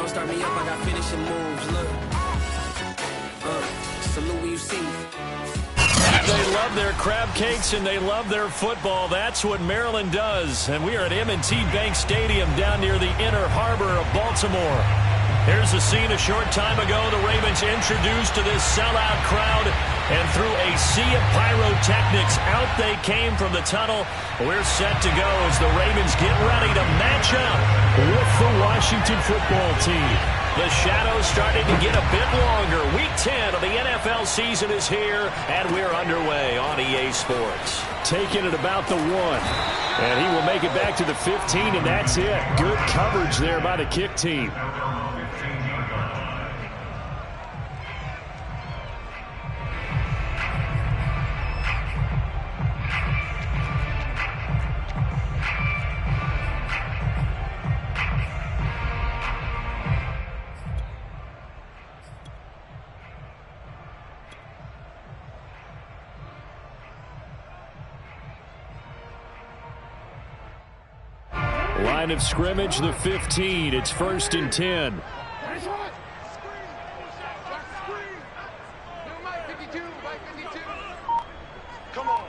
don't start me up, I got finishing moves. Look, salute when you see me. They love their crab cakes and they love their football. That's what Maryland does. And we are at M&T Bank Stadium down near the Inner Harbor of Baltimore. Here's a scene a short time ago. The Ravens introduced to this sellout crowd, and through a sea of pyrotechnics, out they came from the tunnel. We're set to go as the Ravens get ready to match up with the Washington football team. The shadows starting to get a bit longer. Week 10 of the NFL season is here, and we're underway on EA Sports. Taking it about the 1. And he will make it back to the 15, and that's it. Good coverage there by the kick team. Line of scrimmage, the 15. It's 1st and 10. Come on.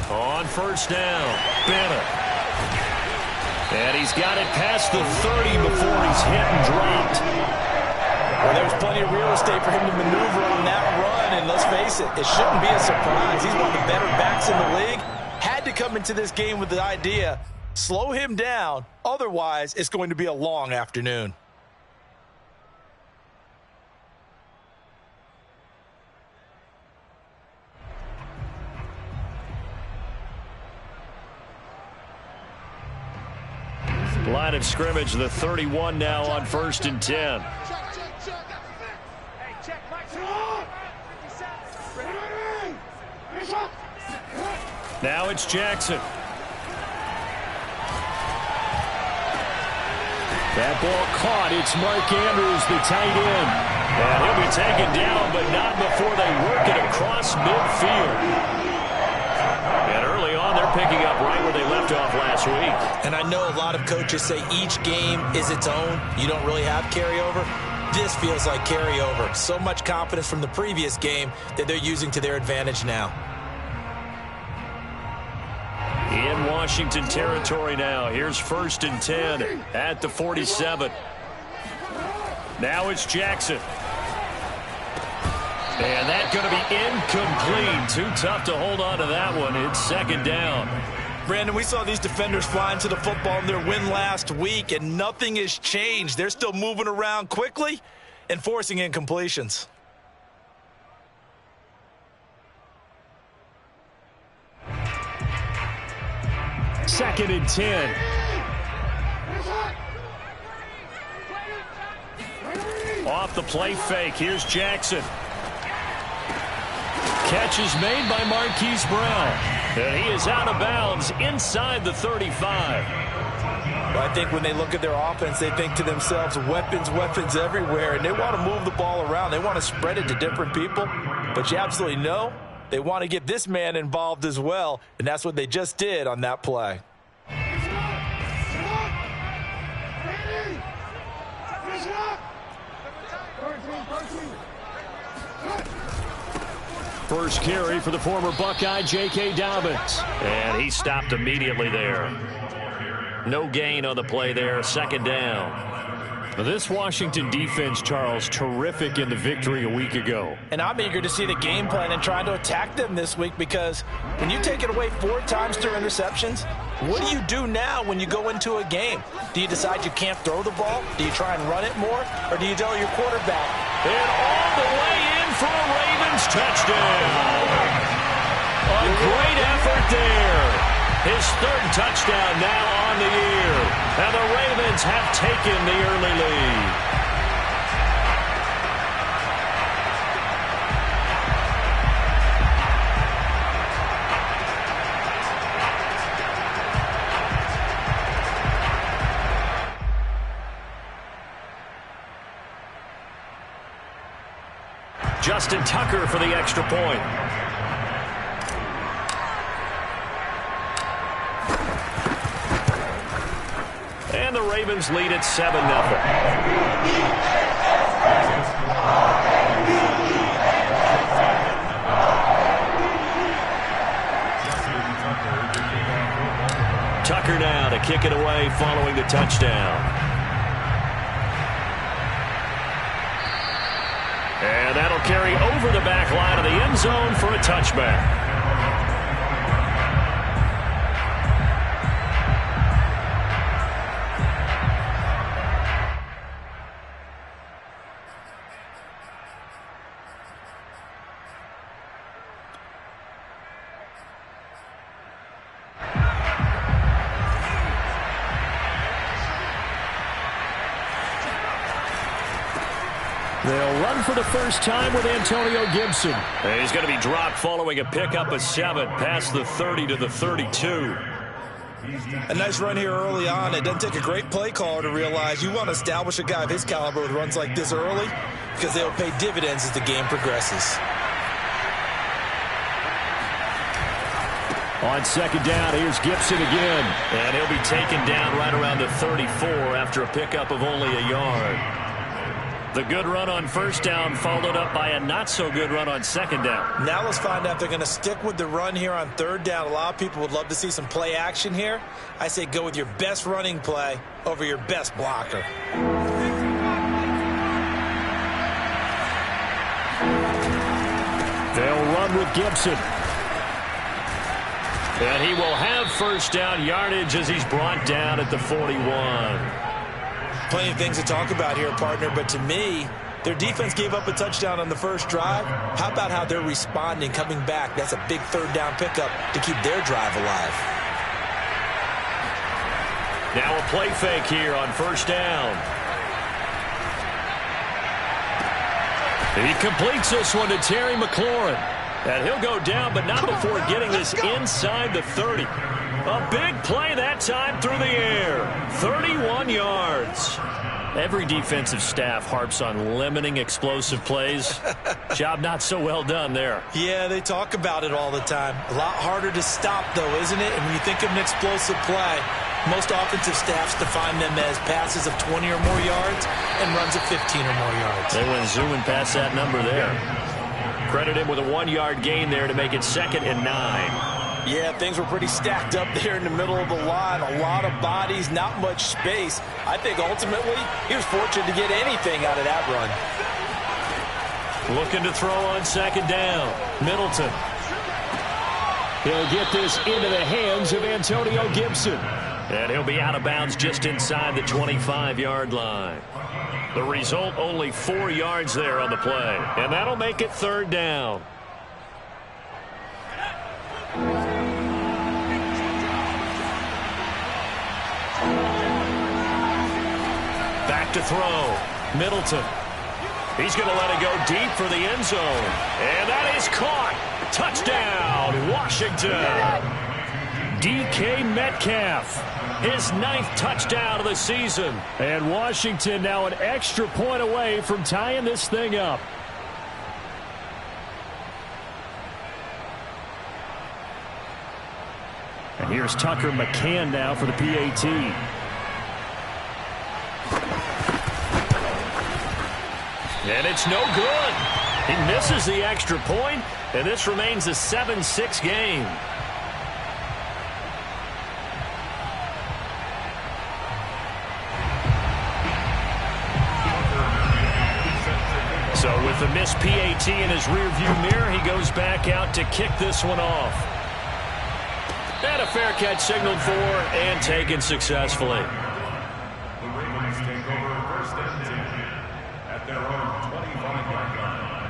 On 1st down, Bennett. And he's got it past the 30 before he's hit and dropped. Well, there was plenty of real estate for him to maneuver on that run, and let's face it, it shouldn't be a surprise. He's one of the better backs in the league. Had to come into this game with the idea, slow him down, otherwise it's going to be a long afternoon. Line of scrimmage, the 31 now on 1st and 10. Now it's Jackson. That ball caught. It's Mark Andrews, the tight end. And he'll be taken down, but not before they work it across midfield. And early on, they're picking up right where they left off last week. And I know a lot of coaches say each game is its own. You don't really have carryover. This feels like carryover. So much confidence from the previous game that they're using to their advantage now. In Washington territory now. Here's 1st and 10 at the 47. Now it's Jackson. And that's going to be incomplete. Too tough to hold on to that one. It's 2nd down. Brandon, we saw these defenders fly into the football in their win last week, and nothing has changed. They're still moving around quickly and forcing incompletions. Second and 10. Off the play fake. Here's Jackson. Catch is made by Marquise Brown. And he is out of bounds inside the 35. Well, I think when they look at their offense, they think to themselves, weapons, weapons everywhere, and they want to move the ball around. They want to spread it to different people. But you absolutely know they want to get this man involved as well, and that's what they just did on that play. First carry for the former Buckeye, J.K. Dobbins. And he stopped immediately there. No gain on the play there, 2nd down. This Washington defense, Charles, terrific in the victory a week ago. And I'm eager to see the game plan and trying to attack them this week, because when you take it away 4 times through interceptions, what do you do now when you go into a game? Do you decide you can't throw the ball? Do you try and run it more? Or do you tell your quarterback? And all the way in for a Ravens touchdown. A great effort there. His 3rd touchdown now on the year. And the Ravens have taken the early lead. Justin Tucker for the extra point. And the Ravens lead at 7-0. Tucker now to kick it away following the touchdown. And that'll carry over the back line of the end zone for a touchback. They'll run for the first time with Antonio Gibson. And he's going to be dropped following a pickup of 7 past the 30 to the 32. A nice run here early on. It doesn't take a great play caller to realize you want to establish a guy of his caliber with runs like this early because they'll pay dividends as the game progresses. On second down, here's Gibson again. And he'll be taken down right around the 34 after a pickup of only a yard. The good run on first down followed up by a not-so-good run on second down. Now let's find out if they're going to stick with the run here on third down. A lot of people would love to see some play action here. I say go with your best running play over your best blocker. They'll run with Gibson. And he will have first down yardage as he's brought down at the 41. Plenty of things to talk about here, partner, but to me, their defense gave up a touchdown on the first drive. How about how they're responding, coming back? That's a big third down pickup to keep their drive alive. Now a play fake here on first down. He completes this one to Terry McLaurin. And he'll go down, but not before getting this inside the 30. A big play that time through the air. 31 yards. Every defensive staff harps on limiting explosive plays. Job not so well done there. Yeah, they talk about it all the time. A lot harder to stop, though, isn't it? And when you think of an explosive play, most offensive staffs define them as passes of 20 or more yards and runs of 15 or more yards. They went zooming past that number there. Credit him with a 1-yard gain there to make it 2nd and 9. Yeah, things were pretty stacked up there in the middle of the line. A lot of bodies, not much space. I think ultimately he was fortunate to get anything out of that run. Looking to throw on second down. Middleton. He'll get this into the hands of Antonio Gibson. And he'll be out of bounds just inside the 25-yard line. The result, only 4 yards there on the play. And that'll make it third down. Back to throw. Middleton. He's going to let it go deep for the end zone. And that is caught. Touchdown, Washington. DK Metcalf. His 9th touchdown of the season. And Washington now an extra point away from tying this thing up. And here's Tucker McCann now for the PAT. And it's no good. He misses the extra point, and this remains a 7-6 game. So with the missed PAT in his rearview mirror, he goes back out to kick this one off. And a fair catch signaled for and taken successfully. The Ravens take over first and 10 at their own 25-yard line.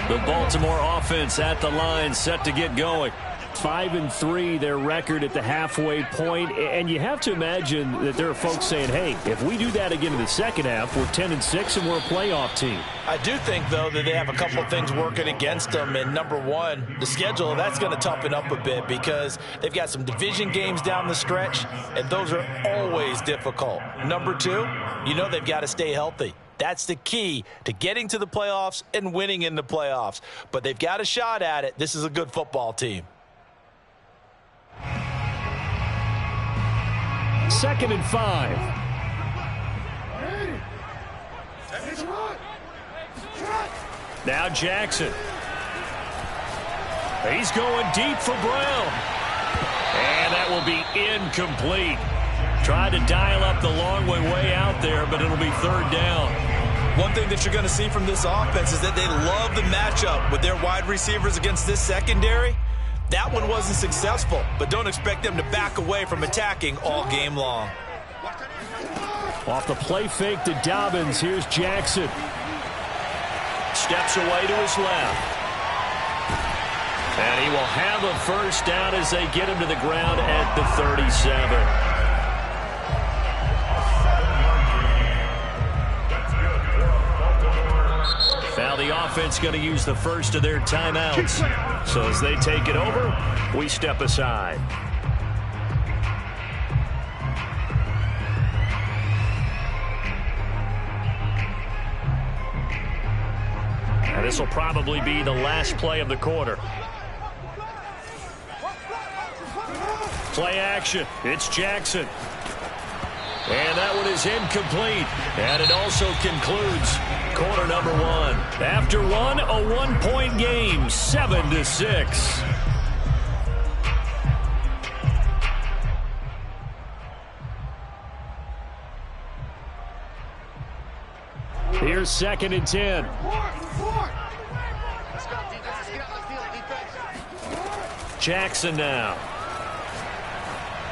The Baltimore offense at the line, set to get going. 5-3, their record at the halfway point, and you have to imagine that there are folks saying, hey, if we do that again in the second half, we're 10-6 and we're a playoff team. I do think, though, that they have a couple of things working against them, and number one, the schedule, that's going to toughen up a bit because they've got some division games down the stretch, and those are always difficult. Number two, you know they've got to stay healthy. That's the key to getting to the playoffs and winning in the playoffs. But they've got a shot at it. This is a good football team. 2nd and 5. Now Jackson. He's going deep for Brown. And that will be incomplete. Tried to dial up the long way out there, but it'll be 3rd down. One thing that you're going to see from this offense is that they love the matchup with their wide receivers against this secondary. That one wasn't successful, but don't expect them to back away from attacking all game long. Off the play fake to Dobbins, here's Jackson. Steps away to his left. And he will have a 1st down as they get him to the ground at the 37. Now the offense going to use the first of their timeouts. So as they take it over, we step aside. And this will probably be the last play of the quarter. Play action. It's Jackson. And that one is incomplete. And it also concludes quarter number 1. After one, a 1-point game, 7-6. Here's 2nd and 10. Jackson now.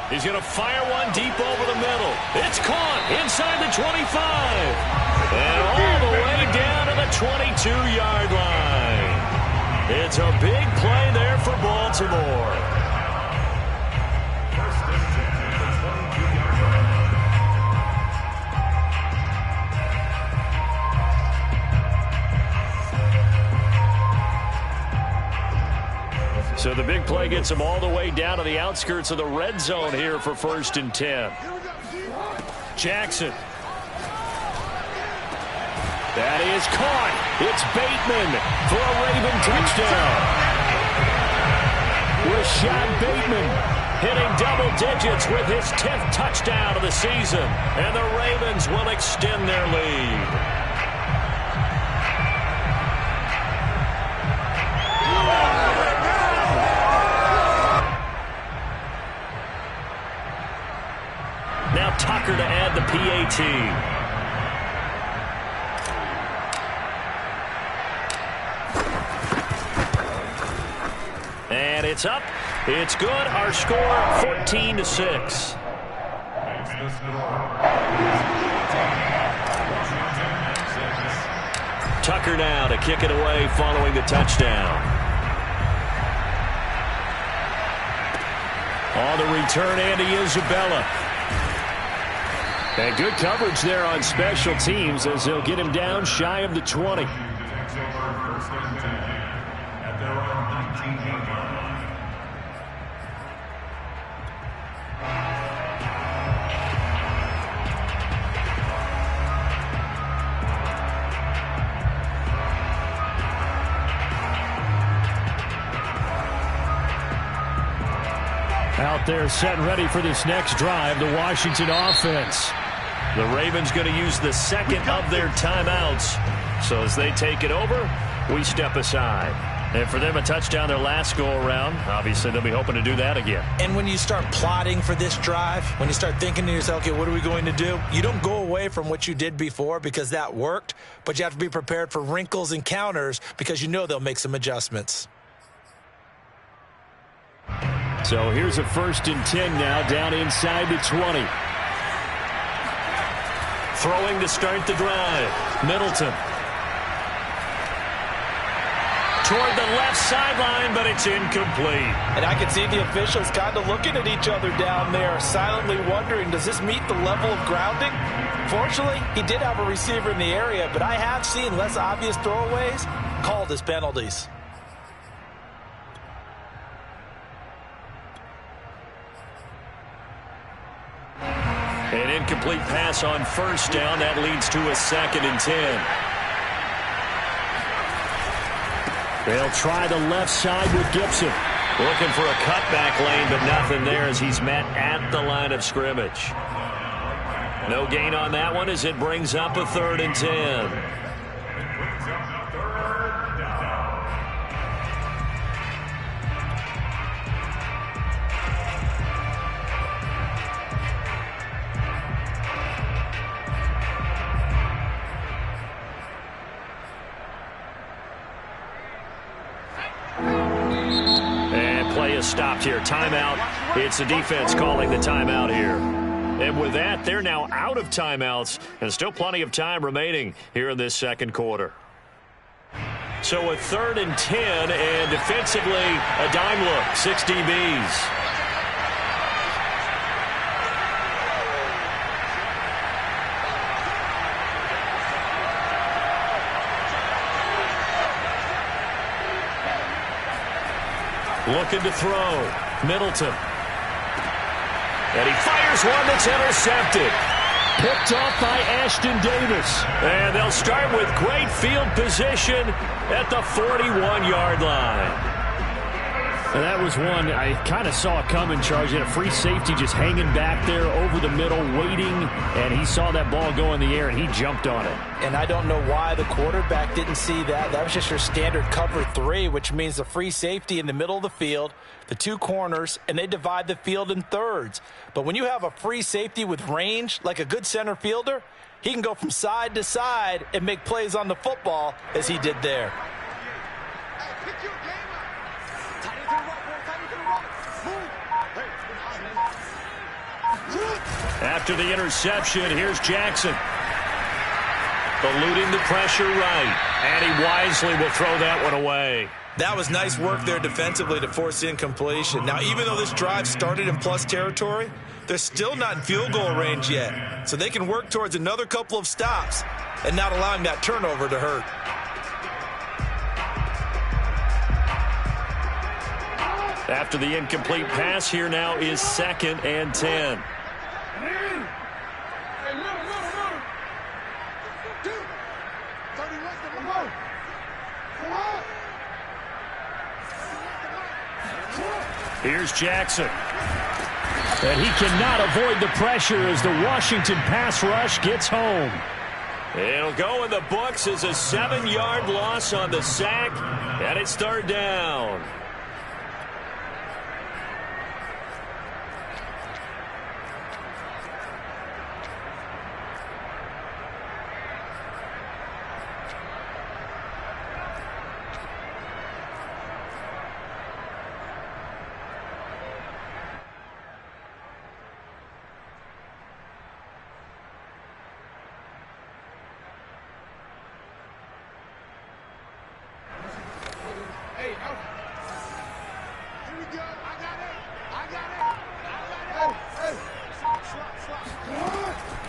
He's going to fire one deep over the middle. It's caught inside the 25. And all the way down to the 22-yard line. It's a big play there for Baltimore. So the big play gets him all the way down to the outskirts of the red zone here for 1st and 10. Jackson. That is caught. It's Bateman for a Raven touchdown. Rashad Bateman hitting double digits with his 10th touchdown of the season. And the Ravens will extend their lead. Now Tucker to add the PAT. And it's up. It's good. Our score 14-6. Tucker now to kick it away following the touchdown. On the return, Andy Isabella. And good coverage there on special teams as they'll get him down shy of the 20. Out there set ready for this next drive, the Washington offense. The Ravens going to use the 2nd of their timeouts. So as they take it over, we step aside. And for them, a touchdown their last go-around. Obviously, they'll be hoping to do that again. And when you start plotting for this drive, when you start thinking to yourself, okay, what are we going to do? You don't go away from what you did before because that worked, but you have to be prepared for wrinkles and counters because you know they'll make some adjustments. So here's a 1st and 10 now, down inside the 20. Throwing to start the drive. Middleton. Toward the left sideline, but it's incomplete. And I can see the officials kind of looking at each other down there, silently wondering, does this meet the level of grounding? Fortunately, he did have a receiver in the area, but I have seen less obvious throwaways called as penalties. An incomplete pass on first down. That leads to a 2nd and 10. They'll try the left side with Gibson. Looking for a cutback lane, but nothing there as he's met at the line of scrimmage. No gain on that one as it brings up a 3rd and 10. Stopped here. Timeout. It's the defense calling the timeout here. And with that, they're now out of timeouts and still plenty of time remaining here in this 2nd quarter. So a 3rd and 10, and defensively a dime look. 6 DBs. Looking to throw. Middleton. And he fires one that's intercepted. Picked off by Ashton Davis. And they'll start with great field position at the 41-yard line. And that was one I kind of saw coming, Charles. He had a free safety just hanging back there over the middle, waiting, and he saw that ball go in the air, and he jumped on it. And I don't know why the quarterback didn't see that. That was just your standard cover 3, which means the free safety in the middle of the field, the 2 corners, and they divide the field in thirds. But when you have a free safety with range, like a good center fielder, he can go from side to side and make plays on the football as he did there. After the interception, here's Jackson. Eluding the pressure right. And he wisely will throw that one away. That was nice work there defensively to force incompletion. Now, even though this drive started in plus territory, they're still not in field goal range yet. So they can work towards another couple of stops and not allowing that turnover to hurt. After the incomplete pass, here now is 2nd and 10. Here's Jackson. And he cannot avoid the pressure as the Washington pass rush gets home. It'll go in the books as a 7-yard loss on the sack, and it's 3rd down.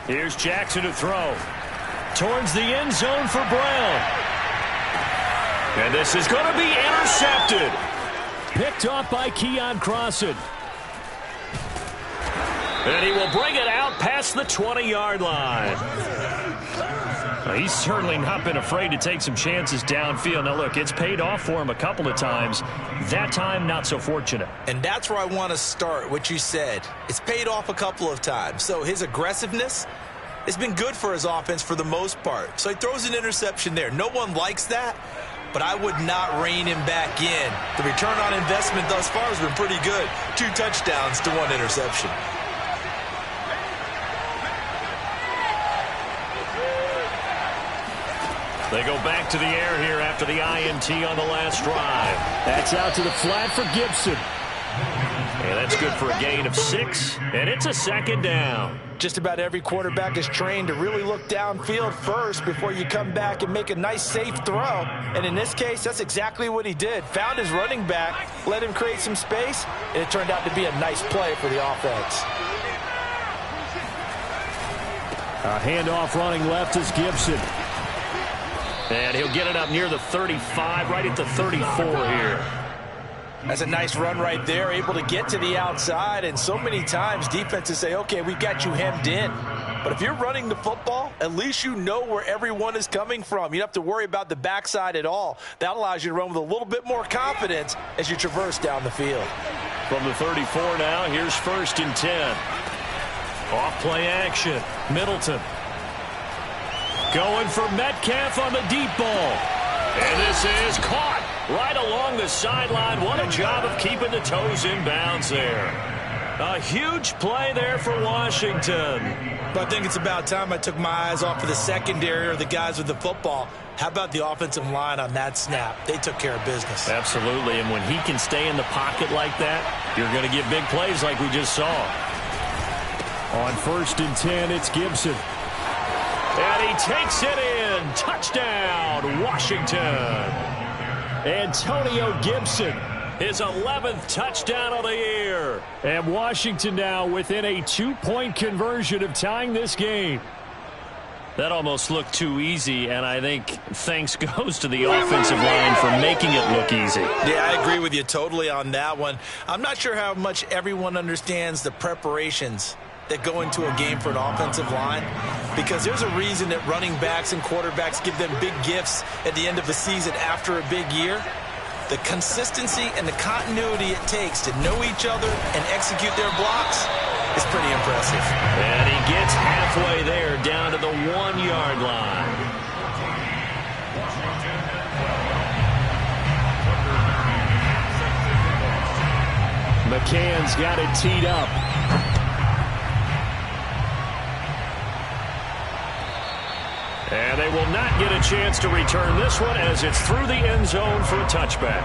Here's Jackson to throw. Towards the end zone for Brown. And this is going to be intercepted. Picked off by Keon Crossan. And he will bring it out past the 20-yard line. He's certainly not been afraid to take some chances downfield. Now, look, it's paid off for him a couple of times. That time, not so fortunate. And that's where I want to start, what you said. It's paid off a couple of times. So his aggressiveness has been good for his offense for the most part. So he throws an interception there. No one likes that, but I would not rein him back in. The return on investment thus far has been pretty good. 2 touchdowns to 1 interception. They go back to the air here after the INT on the last drive. That's out to the flat for Gibson. And that's good for a gain of 6, and it's a 2nd down. Just about every quarterback is trained to really look downfield first before you come back and make a nice, safe throw. And in this case, that's exactly what he did. Found his running back, let him create some space, and it turned out to be a nice play for the offense. A handoff running left is Gibson. And he'll get it up near the 35, right at the 34 here. That's a nice run right there, able to get to the outside, and so many times defenses say, okay, we've got you hemmed in. But if you're running the football, at least you know where everyone is coming from. You don't have to worry about the backside at all. That allows you to run with a little bit more confidence as you traverse down the field. From the 34 now, here's 1st and 10. Off play action. Middleton. Going for Metcalf on the deep ball. And this is caught right along the sideline. What a job of keeping the toes in bounds there. A huge play there for Washington. But I think it's about time I took my eyes off of the secondary or the guys with the football. How about the offensive line on that snap? They took care of business. Absolutely, and when he can stay in the pocket like that, you're going to get big plays like we just saw. On 1st and 10, it's Gibson. And he takes it in. Touchdown, Washington. Antonio Gibson, his 11th touchdown of the year. And Washington now within a 2-point conversion of tying this game. That almost looked too easy, and I think thanks goes to the offensive line for making it look easy. Yeah, I agree with you totally on that one. I'm not sure how much everyone understands the preparations that go into a game for an offensive line, because there's a reason that running backs and quarterbacks give them big gifts at the end of a season after a big year. The consistency and the continuity it takes to know each other and execute their blocks is pretty impressive. And he gets halfway there down to the 1-yard line. McCann's got it teed up. And they will not get a chance to return this one as it's through the end zone for a touchback.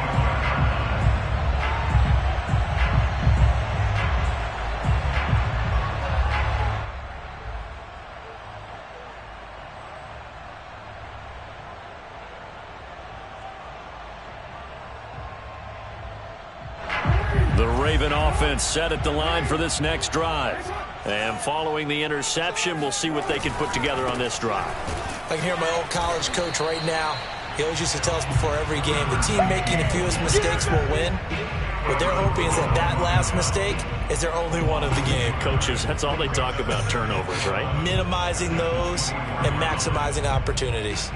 The Raven offense set at the line for this next drive. And following the interception, we'll see what they can put together on this drive. I can hear my old college coach right now. He always used to tell us before every game, the team making the fewest mistakes will win. What they're hoping is that last mistake is their only one of the game. Coaches, that's all they talk about, turnovers, right? Minimizing those and maximizing opportunities.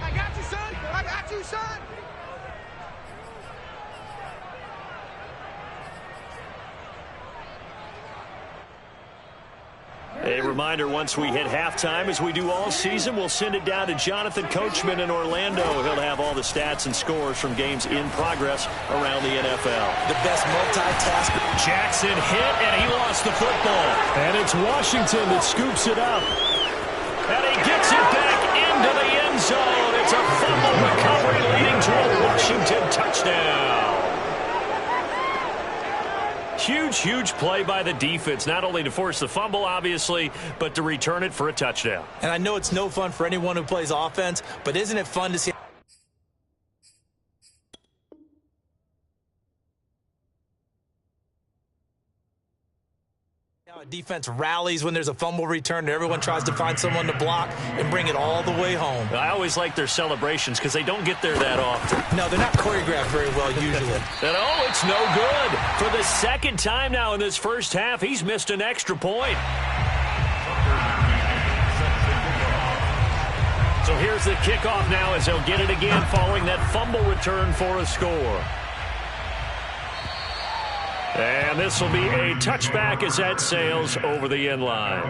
I got you, son. I got you, son. A reminder, once we hit halftime, as we do all season, we'll send it down to Jonathan Coachman in Orlando. He'll have all the stats and scores from games in progress around the NFL. The best multitasker. Jackson hit, and he lost the football. And it's Washington that scoops it up. And he gets it back into the end zone. It's a fumble recovery leading to a Washington touchdown. Huge play by the defense, not only to force the fumble, obviously, but to return it for a touchdown. And I know it's no fun for anyone who plays offense, but isn't it fun to see how a defense rallies when there's a fumble return and everyone tries to find someone to block and bring it all the way home? I always like their celebrations because they don't get there that often. No, they're not choreographed very well usually. And oh, it's no good. For the second time now in this first half, he's missed an extra point. So here's the kickoff now as he'll get it again following that fumble return for a score. And this will be a touchback as that sails over the end line.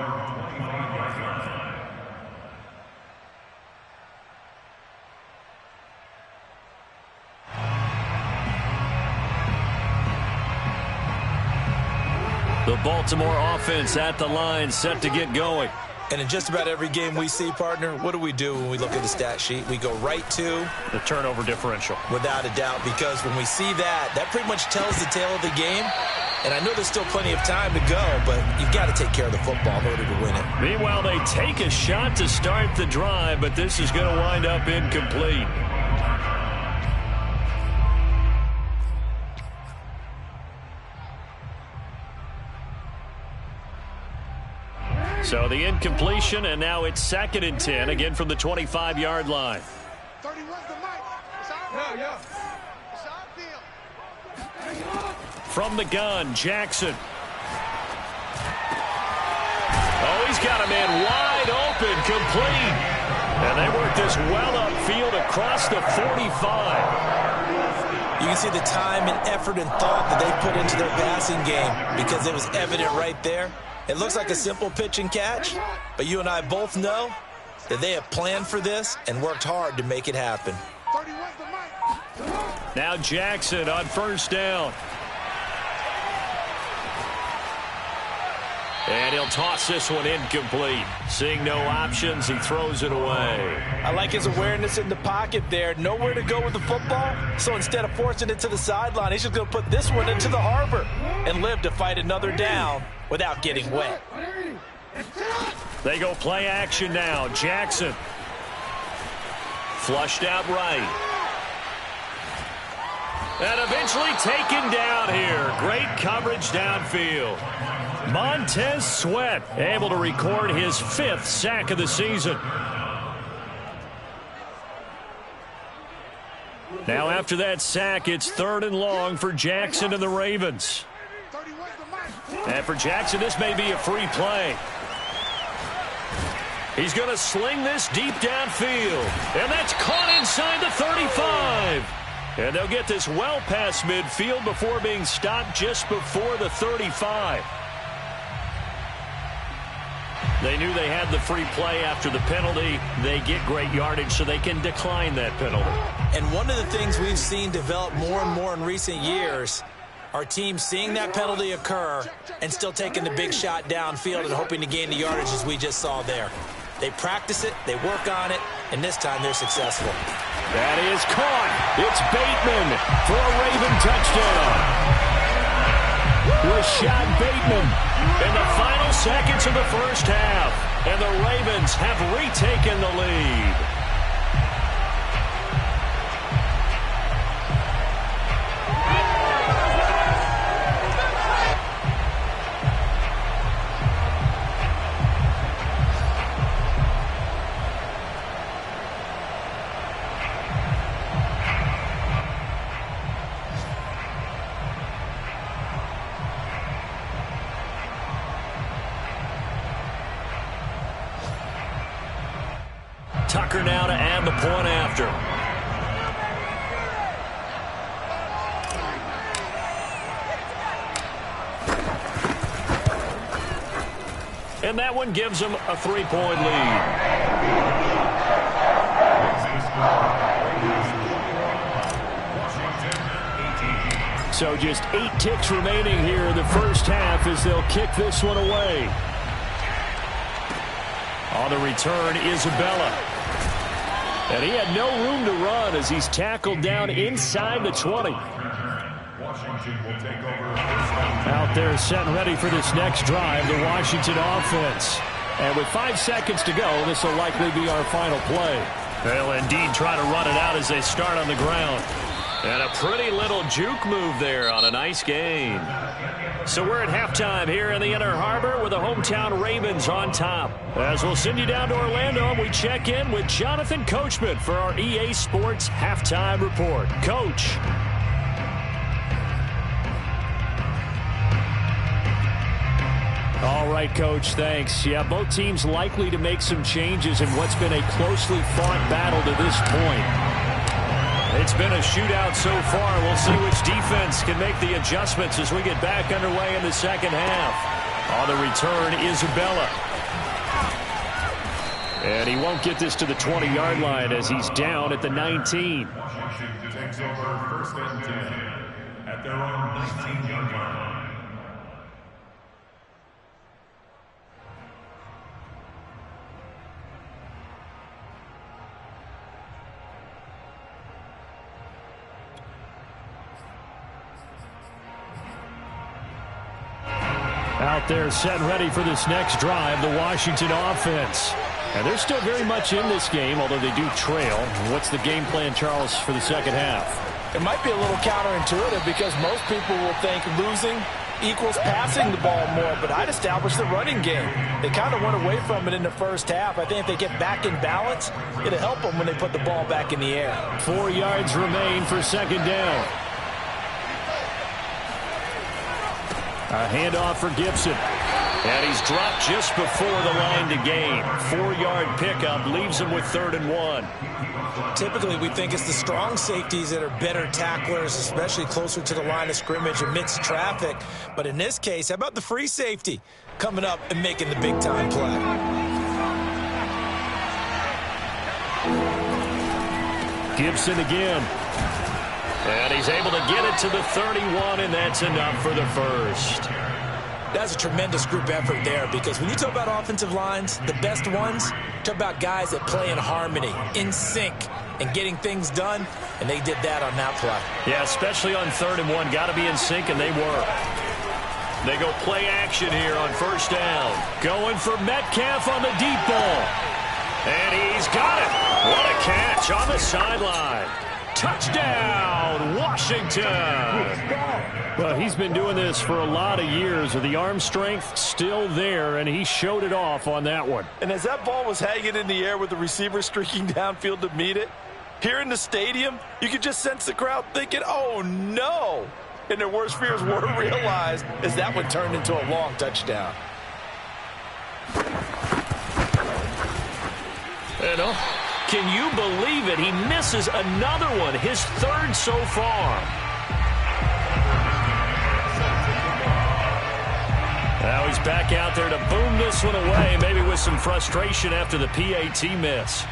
The Baltimore offense at the line, set to get going. And in just about every game we see, partner, what do we do when we look at the stat sheet? We go right to the turnover differential. Without a doubt, because when we see that pretty much tells the tale of the game. And I know there's still plenty of time to go, but you've got to take care of the football in order to win it. Meanwhile, they take a shot to start the drive, but this is going to wind up incomplete. So the incompletion, and now it's 2nd and 10, again from the 25-yard line. 31's the mic. It's our Yeah. It's our deal. From the gun, Jackson. Oh, he's got a man wide open, complete. And they work this well upfield across the 45. You can see the time and effort and thought that they put into their passing game because it was evident right there. It looks like a simple pitch and catch, but you and I both know that they have planned for this and worked hard to make it happen. 31's the mic. Now Jackson on 1st down. And he'll toss this one incomplete. Seeing no options, he throws it away. I like his awareness in the pocket there. Nowhere to go with the football. So instead of forcing it to the sideline, he's just going to put this one into the harbor and live to fight another down without getting wet. They go play action now. Jackson. Flushed out right. And eventually taken down here. Great coverage downfield. Montez Sweat able to record his 5th sack of the season. Now after that sack, it's 3rd and long for Jackson and the Ravens. 31's the mic. And for Jackson, this may be a free play. He's going to sling this deep downfield. And that's caught inside the 35. And they'll get this well past midfield before being stopped just before the 35. They knew they had the free play after the penalty. They get great yardage so they can decline that penalty. And one of the things we've seen develop more and more in recent years, our team seeing that penalty occur and still taking the big shot downfield and hoping to gain the yardage as we just saw there. They practice it, they work on it, and this time they're successful. That is caught. It's Bateman for a Raven touchdown. Rashad Bateman in the final seconds of the 1st half. And the Ravens have retaken the lead. Tucker now to add the point after. And that one gives them a 3-point lead. So just 8 ticks remaining here in the 1st half as they'll kick this one away. On the return, Isabella. And he had no room to run as he's tackled down inside the 20. Washington will take over. Out there set and ready for this next drive, the Washington offense. And with 5 seconds to go, this will likely be our final play. They'll indeed try to run it out as they start on the ground. And a pretty little juke move there on a nice gain. So we're at halftime here in the Inner Harbor with the hometown Ravens on top. As we'll send you down to Orlando, we check in with Jonathan Coachman for our EA Sports Halftime Report. Coach. All right, Coach, thanks. Yeah, both teams likely to make some changes in what's been a closely fought battle to this point. It's been a shootout so far. We'll see which defense can make the adjustments as we get back underway in the 2nd half. On the return, Isabella. And he won't get this to the 20-yard line as he's down at the 19. Washington takes over 1st and 10 at their own 19-yard line. Out there set and ready for this next drive, the Washington offense. And they're still very much in this game, although they do trail. What's the game plan, Charles, for the 2nd half? It might be a little counterintuitive because most people will think losing equals passing the ball more, but I'd establish the running game. They kind of went away from it in the first half. I think if they get back in balance, it'll help them when they put the ball back in the air. 4 yards remain for second down. A handoff for Gibson. And he's dropped just before the line to gain. 4-yard pickup leaves him with 3rd and 1. Typically, we think it's the strong safeties that are better tacklers, especially closer to the line of scrimmage amidst traffic. But in this case, how about the free safety coming up and making the big-time play? Gibson again. And he's able to get it to the 31, and that's enough for the first. That's a tremendous group effort there, because when you talk about offensive lines, the best ones, talk about guys that play in harmony, in sync, and getting things done, and they did that on that play. Yeah, especially on 3rd and 1. Got to be in sync, and they were. They go play action here on first down. Going for Metcalf on the deep ball. And he's got it. What a catch on the sideline. Touchdown, Washington. Well, he's been doing this for a lot of years with the arm strength still there, and he showed it off on that one. And as that ball was hanging in the air with the receiver streaking downfield to meet it, here in the stadium, you could just sense the crowd thinking, oh, no. And their worst fears were realized as that one turned into a long touchdown. Can you believe it? He misses another one, his 3rd so far. Now he's back out there to boom this one away, maybe with some frustration after the PAT miss.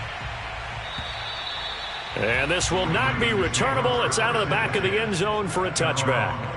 And this will not be returnable. It's out of the back of the end zone for a touchback.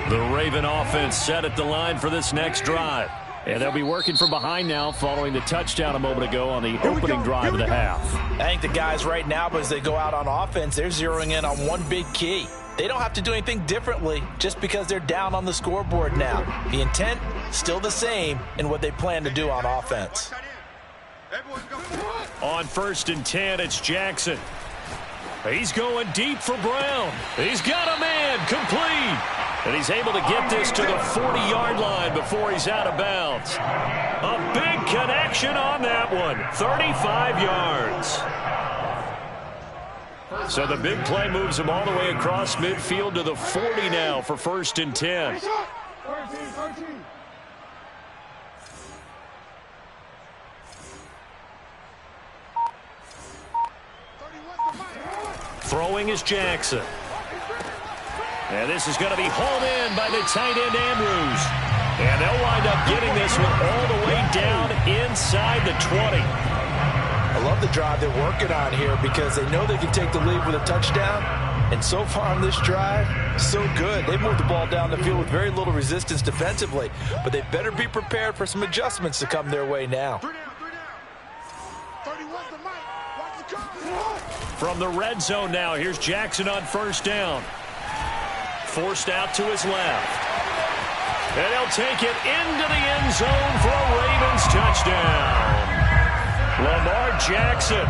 The Raven offense set at the line for this next drive. And they'll be working from behind now following the touchdown a moment ago on the opening drive of the half. I think the guys right now, as they go out on offense, they're zeroing in on one big key. They don't have to do anything differently just because they're down on the scoreboard now. The intent, still the same in what they plan to do on offense. On 1st and 10, it's Jackson. He's going deep for Brown. He's got a man, complete. And he's able to get this to the 40-yard line before he's out of bounds. A big connection on that one, 35 yards. So the big play moves him all the way across midfield to the 40 now for 1st and 10. Throwing is Jackson. And this is going to be hauled in by the tight end Andrews. And they'll wind up getting this one all the way down inside the 20. I love the drive they're working on here because they know they can take the lead with a touchdown. And so far on this drive, so good. They've moved the ball down the field with very little resistance defensively. But they better be prepared for some adjustments to come their way now. From the red zone now, here's Jackson on 1st down. Forced out to his left. And he'll take it into the end zone for a Ravens touchdown. Lamar Jackson,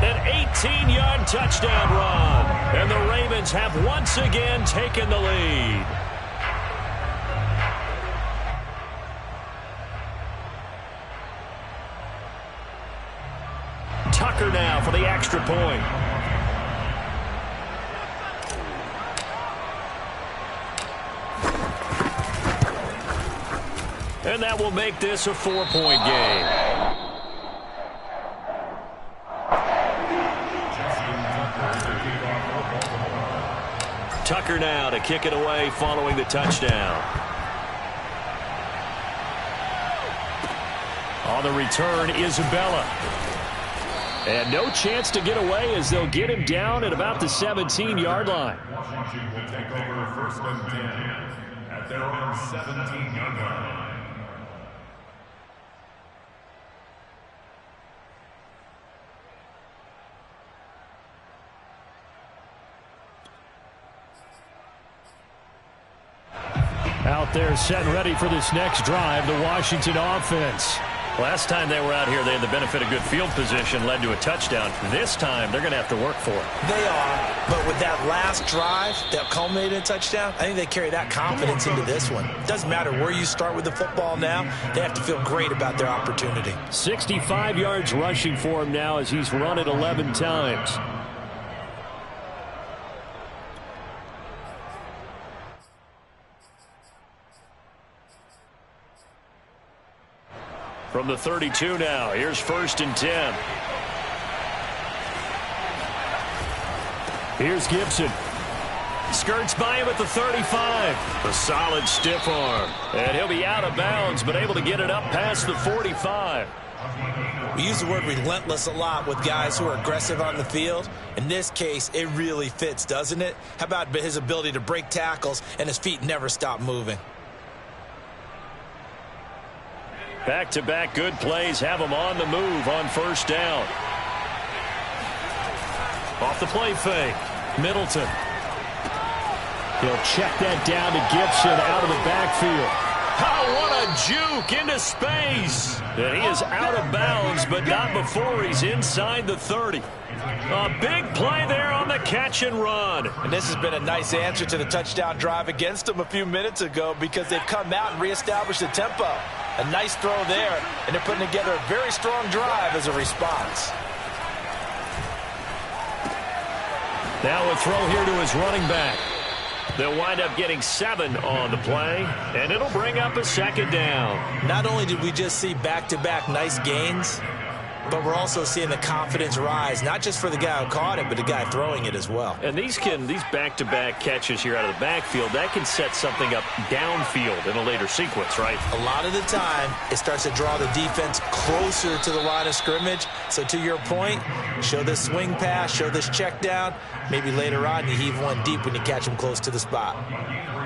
an 18-yard touchdown run. And the Ravens have once again taken the lead. Tucker now for the extra point. And that will make this a 4-point game. Tucker now to kick it away following the touchdown. On the return, Isabella. And no chance to get away as they'll get him down at about the 17-yard line. Washington will take over 1st and 10 at their own 17-yard line. Out there set and ready for this next drive, the Washington offense. Last time they were out here, they had the benefit of good field position, led to a touchdown. This time, they're going to have to work for it. They are, but with that last drive that culminated in a touchdown, I think they carry that confidence into this one. Doesn't matter where you start with the football now, they have to feel great about their opportunity. 65 yards rushing for him now as he's run it 11 times. From the 32 now, here's 1st and 10. Here's Gibson. Skirts by him at the 35. A solid stiff arm. And he'll be out of bounds, but able to get it up past the 45. We use the word relentless a lot with guys who are aggressive on the field. In this case, it really fits, doesn't it? How about his ability to break tackles and his feet never stop moving? Back-to-back good plays have him on the move on 1st down. Off the play fake. Middleton. He'll check that down to Gibson out of the backfield. Oh, what a juke into space. And he is out of bounds, but not before he's inside the 30. A big play there on the catch and run. And this has been a nice answer to the touchdown drive against them a few minutes ago because they've come out and reestablished the tempo. A nice throw there, and they're putting together a very strong drive as a response. Now a throw here to his running back. They'll wind up getting 7 on the play, and it'll bring up a 2nd down. Not only did we just see back-to-back nice gains, but we're also seeing the confidence rise, not just for the guy who caught it, but the guy throwing it as well. And these back-to-back catches here out of the backfield, that can set something up downfield in a later sequence, right? A lot of the time, it starts to draw the defense closer to the line of scrimmage. So to your point, show this swing pass, show this check down. Maybe later on you heave one deep when you catch them close to the spot.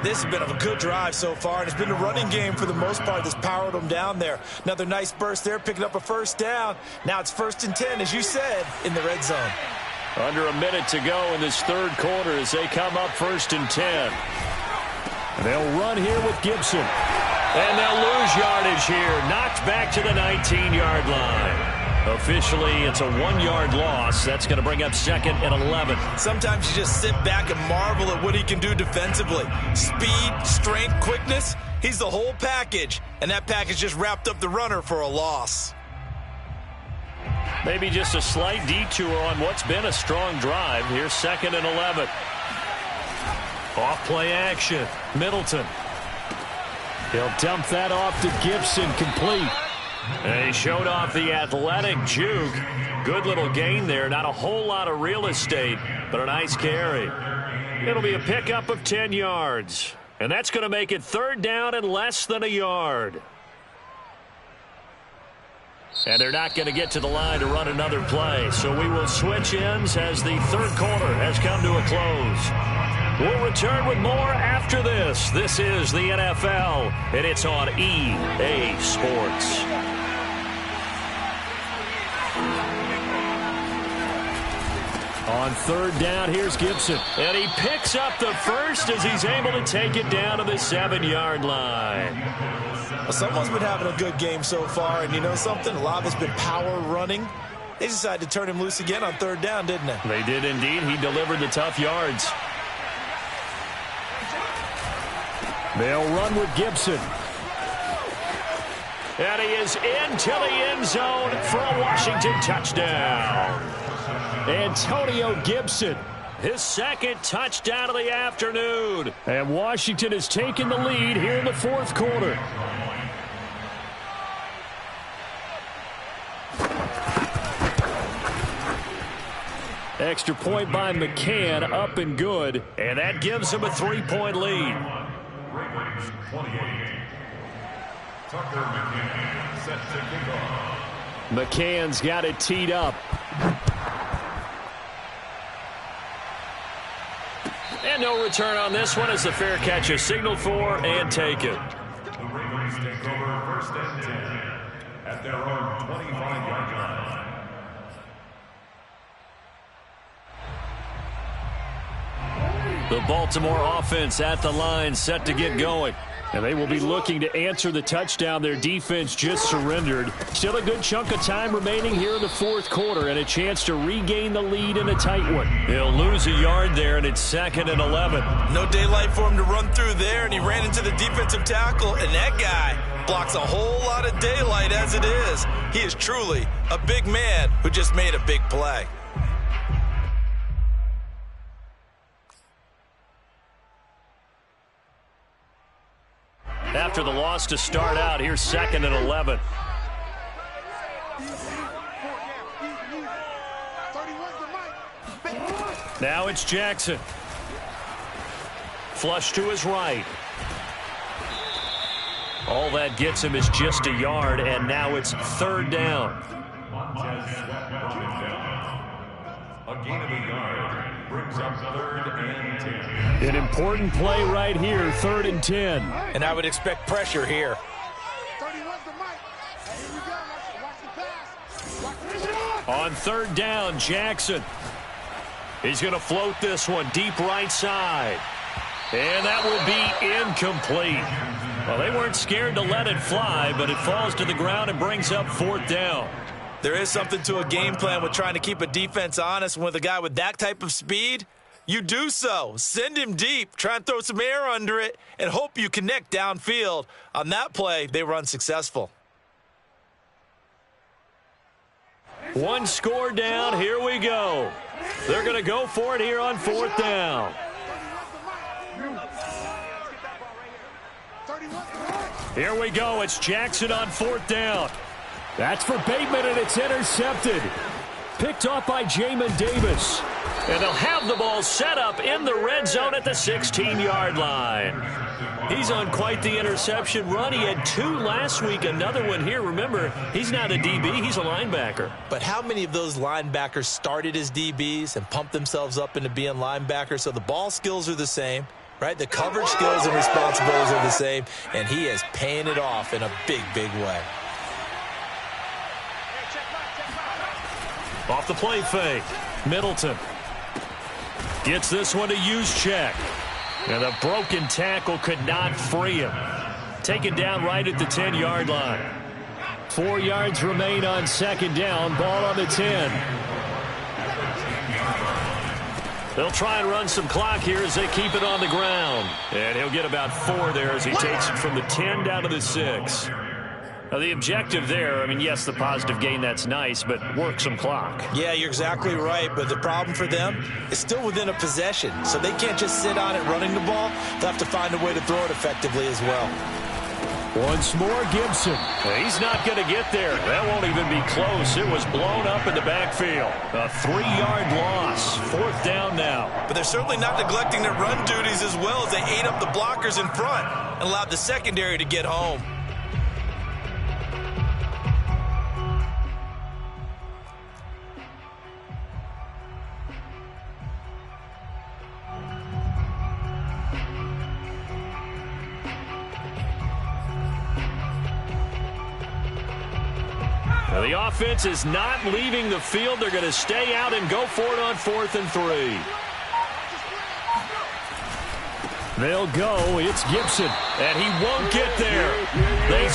This has been a good drive so far, and it's been a running game for the most part that's powered them down there. Another nice burst there, picking up a 1st down. Now it's 1st and 10, as you said, in the red zone. Under a minute to go in this 3rd quarter as they come up 1st and 10. They'll run here with Gibson. And they'll lose yardage here. Knocked back to the 19-yard line. Officially, it's a 1-yard loss. That's going to bring up 2nd and 11. Sometimes you just sit back and marvel at what he can do defensively. Speed, strength, quickness. He's the whole package. And that package just wrapped up the runner for a loss. Maybe just a slight detour on what's been a strong drive. Here's 2nd and 11. Off play action. Middleton. He'll dump that off to Gibson, complete. And he showed off the athletic juke. Good little gain there. Not a whole lot of real estate, but a nice carry. It'll be a pickup of 10 yards. And that's going to make it 3rd down and less than a yard. And they're not going to get to the line to run another play. So we will switch ends as the 3rd quarter has come to a close. We'll return with more after this. This is the NFL, and it's on EA Sports. On 3rd down, here's Gibson. And he picks up the 1st as he's able to take it down to the 7-yard line. Well, someone's been having a good game so far, and you know something? A lot of it's been power running. They decided to turn him loose again on 3rd down, didn't they? They did indeed. He delivered the tough yards. They'll run with Gibson. And he is into the end zone for a Washington touchdown. Antonio Gibson, his 2nd touchdown of the afternoon. And Washington has taken the lead here in the 4th quarter. Extra point by McCann, up and good. And that gives him a 3-point lead. Ravens 28. Tucker McCann set to kick off. McCann's got it teed up. And no return on this one as the fair catch is signaled for and taken. The Ravens take over 1st and 10 at their own 25-yard line. The Baltimore offense at the line, set to get going. And they will be looking to answer the touchdown their defense just surrendered. Still a good chunk of time remaining here in the fourth quarter and a chance to regain the lead in a tight one. He'll lose a yard there, and it's 2nd and 11. No daylight for him to run through there, and he ran into the defensive tackle, and that guy blocks a whole lot of daylight as it is. He is truly a big man who just made a big play. After the loss to start out, here's 2nd and 11. Now it's Jackson. Flush to his right. All that gets him is just a yard, and now it's 3rd down. A gain of a yard brings up 3rd and 10. An important play right here, 3rd and 10. And I would expect pressure here. 31's the mic. Here we go. Watch the pass. On 3rd down, Jackson. He's going to float this one deep right side. And that will be incomplete. Well, they weren't scared to let it fly, but it falls to the ground and brings up 4th down. There is something to a game plan with trying to keep a defense honest. With a guy with that type of speed, you do so. Send him deep, try and throw some air under it, and hope you connect downfield. On that play, they were unsuccessful. One score down, here we go. They're going to go for it here on 4th down. Here we go, it's Jackson on 4th down. That's for Bateman, and it's intercepted. Picked off by Jamin Davis. And they'll have the ball set up in the red zone at the 16-yard line. He's on quite the interception run. He had 2 last week, another one here. Remember, he's not a DB, he's a linebacker. But how many of those linebackers started as DBs and pumped themselves up into being linebackers? So the ball skills are the same, right? The coverage skills and responsibilities are the same, and he is paying it off in a big, big way. Off the play fake, Middleton gets this one to Juszczyk. And a broken tackle could not free him. Taken down right at the 10-yard line. 4 yards remain on 2nd down. Ball on the 10. They'll try and run some clock here as they keep it on the ground. And he'll get about 4 there as he takes it from the 10 down to the 6. Now, the objective there, I mean, yes, the positive gain, that's nice, but work some clock. Yeah, you're exactly right, but the problem for them is still within a possession, so they can't just sit on it running the ball. They'll have to find a way to throw it effectively as well. Once more, Gibson. He's not going to get there. That won't even be close. It was blown up in the backfield. A 3-yard loss. 4th down now. But they're certainly not neglecting their run duties as well as they ate up the blockers in front and allowed the secondary to get home. Now, the offense is not leaving the field. They're going to stay out and go for it on 4th and 3. They'll go. It's Gibson, and he won't get there. They